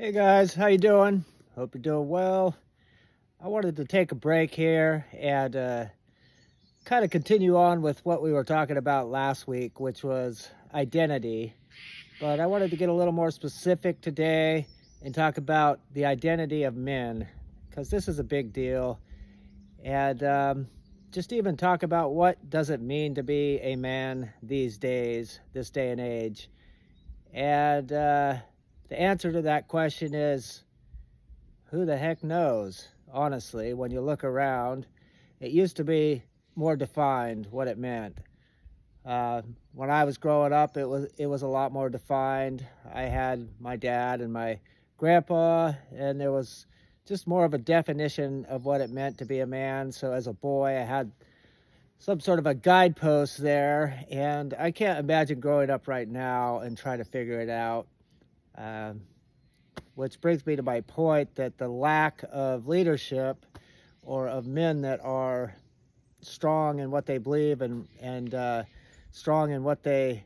Hey guys, how you doing? Hope you're doing well. I wanted to take a break here and kind of continue on with what we were talking about last week, which was identity. But I wanted to get a little more specific today and talk about the identity of men, because this is a big deal. And just even talk about what does it mean to be a man these days, this day and age. And the answer to that question is who the heck knows, honestly, when you look around. It used to be more defined what it meant. When I was growing up, it was a lot more defined. I had my dad and my grandpa, and there was just more of a definition of what it meant to be a man. So as a boy, I had some sort of a guidepost there, and I can't imagine growing up right now and trying to figure it out. Um, which brings me to my point that the lack of leadership or of men that are strong in what they believe and strong in what they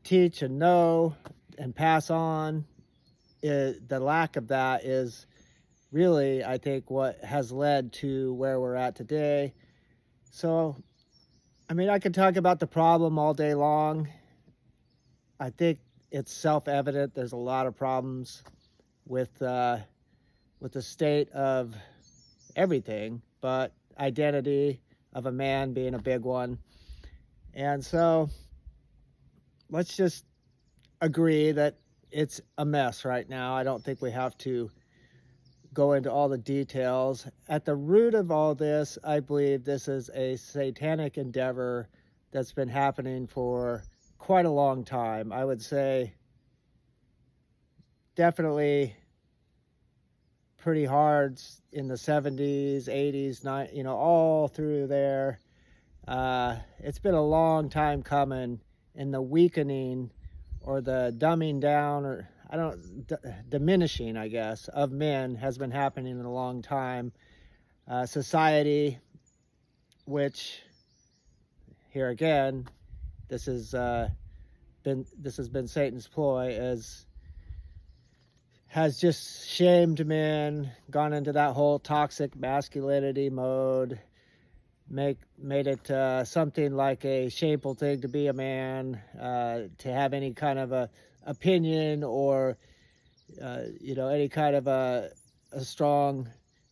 teach and know and pass on, the lack of that is really, I think, what has led to where we're at today. So, I mean, I could talk about the problem all day long. I think it's self-evident. There's a lot of problems with the state of everything, but identity of a man being a big one. And so let's just agree that it's a mess right now. I don't think we have to go into all the details. At the root of all this, I believe this is a satanic endeavor that's been happening for quite a long time. I would say definitely pretty hard in the 70s, 80s, all through there. It's been a long time coming, and the weakening or the dumbing down, or diminishing, I guess, of men has been happening in a long time. Society, which here again, this has been Satan's ploy, has just shamed men, gone into that whole toxic masculinity mode, made it something like a shameful thing to be a man, to have any kind of a opinion or any kind of a strong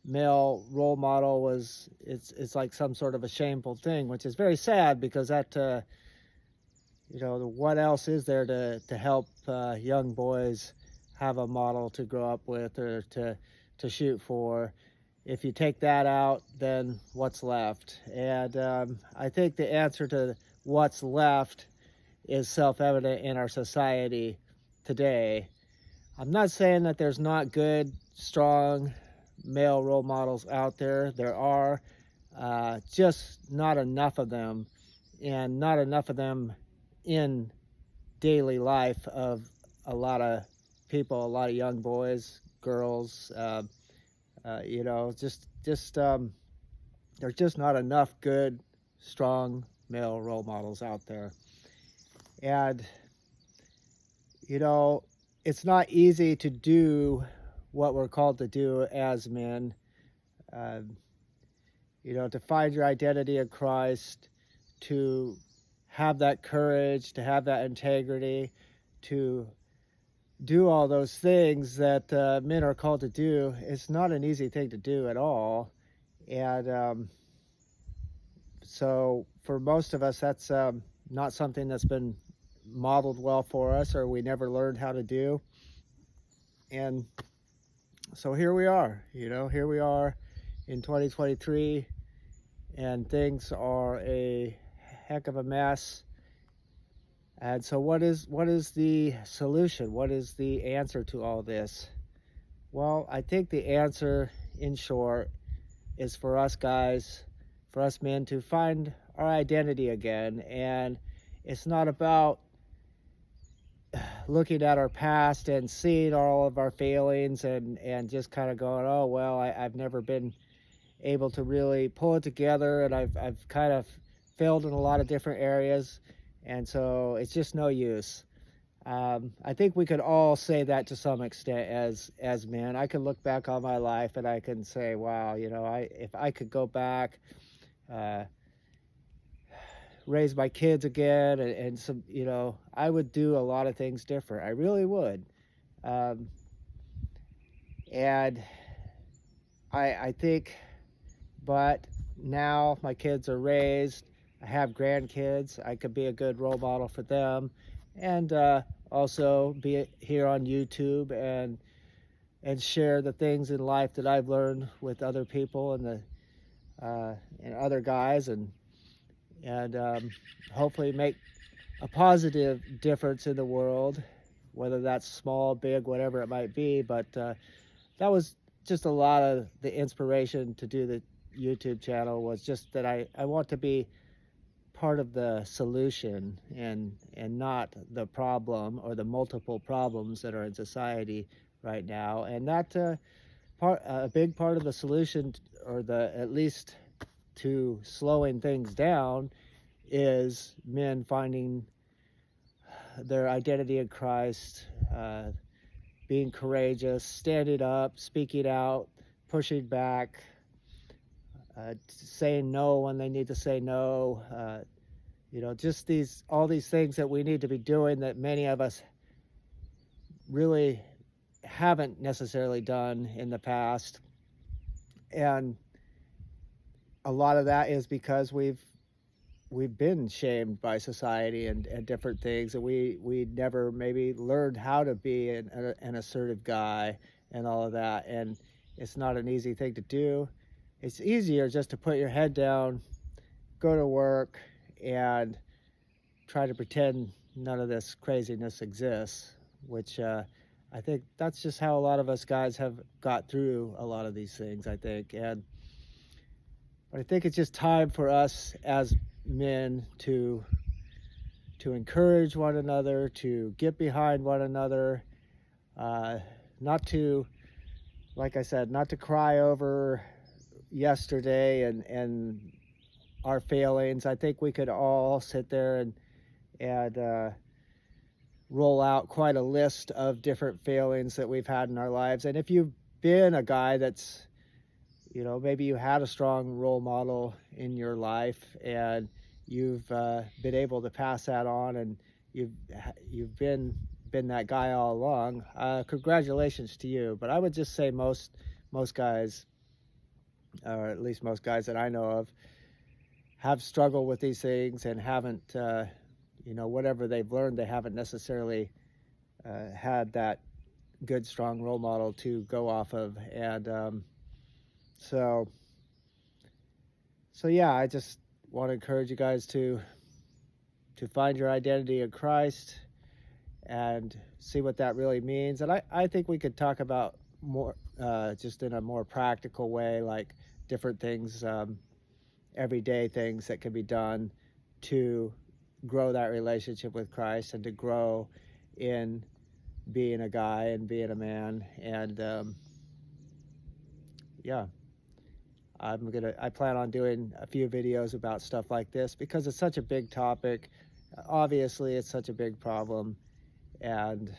male role model was it's like some sort of a shameful thing, which is very sad because that what else is there to help young boys have a model to grow up with or to shoot for? If you take that out, then what's left? And I think the answer to what's left is self-evident in our society today. I'm not saying that there's not good, strong male role models out there. There are, just not enough of them, and not enough of them in daily life of a lot of people, a lot of young boys, girls. There's just not enough good, strong male role models out there. And it's not easy to do what we're called to do as men. Uh, to find your identity in Christ, to have that courage, to have that integrity, to do all those things that men are called to do. It's not an easy thing to do at all. And so for most of us, that's not something that's been modeled well for us, or we never learned how to do. And so here we are, here we are in 2023, and things are a heck of a mess. And so what is the solution? What is the answer to all this? Well, I think the answer, in short, is for us guys, for us men, to find our identity again. And it's not about looking at our past and seeing all of our failings and just kind of going, oh, well, I've never been able to really pull it together, and I've kind of failed in a lot of different areas. And so it's just no use. I think we could all say that to some extent as men. I can look back on my life and I can say, wow, you know, if I could go back, uh, raise my kids again, and some, you know, I would do a lot of things different. I really would. Um, and I think, but now my kids are raised. I have grandkids. I could be a good role model for them, and also be here on YouTube and share the things in life that I've learned with other people and other guys, and hopefully make a positive difference in the world, whether that's small, big, whatever it might be. But that was just a lot of the inspiration to do the YouTube channel, was just that I want to be part of the solution and not the problem or the multiple problems that are in society right now. And that a big part of the solution, or the at least to slowing things down, is men finding their identity in Christ, being courageous, standing up, speaking out, pushing back, saying no when they need to say no. You know, just all these things that we need to be doing that many of us really haven't necessarily done in the past. And a lot of that is because we've been shamed by society and different things, and we never maybe learned how to be an assertive guy and all of that. And it's not an easy thing to do. It's easier just to put your head down, go to work, and try to pretend none of this craziness exists, which I think that's just how a lot of us guys have got through a lot of these things, I think. But I think it's just time for us as men to encourage one another, to get behind one another, not to, like I said, not to cry over yesterday and our failings. I think we could all sit there and roll out quite a list of different failings that we've had in our lives. And if you've been a guy that's, you know, maybe you had a strong role model in your life and you've been able to pass that on, and you've been that guy all along, congratulations to you. But I would just say most guys, or at least most guys that I know of, have struggled with these things and haven't, you know, whatever they've learned, they haven't necessarily had that good, strong role model to go off of. And so yeah, I just want to encourage you guys to find your identity in Christ and see what that really means. And I think we could talk about more, just in a more practical way, like different things, everyday things that can be done to grow that relationship with Christ and to grow in being a guy and being a man. And yeah, I plan on doing a few videos about stuff like this because it's such a big topic. Obviously, it's such a big problem, and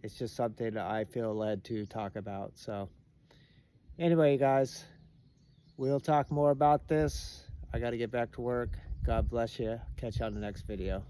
it's just something that I feel led to talk about. So anyway, guys, we'll talk more about this. I got to get back to work. God bless you. Catch you on the next video.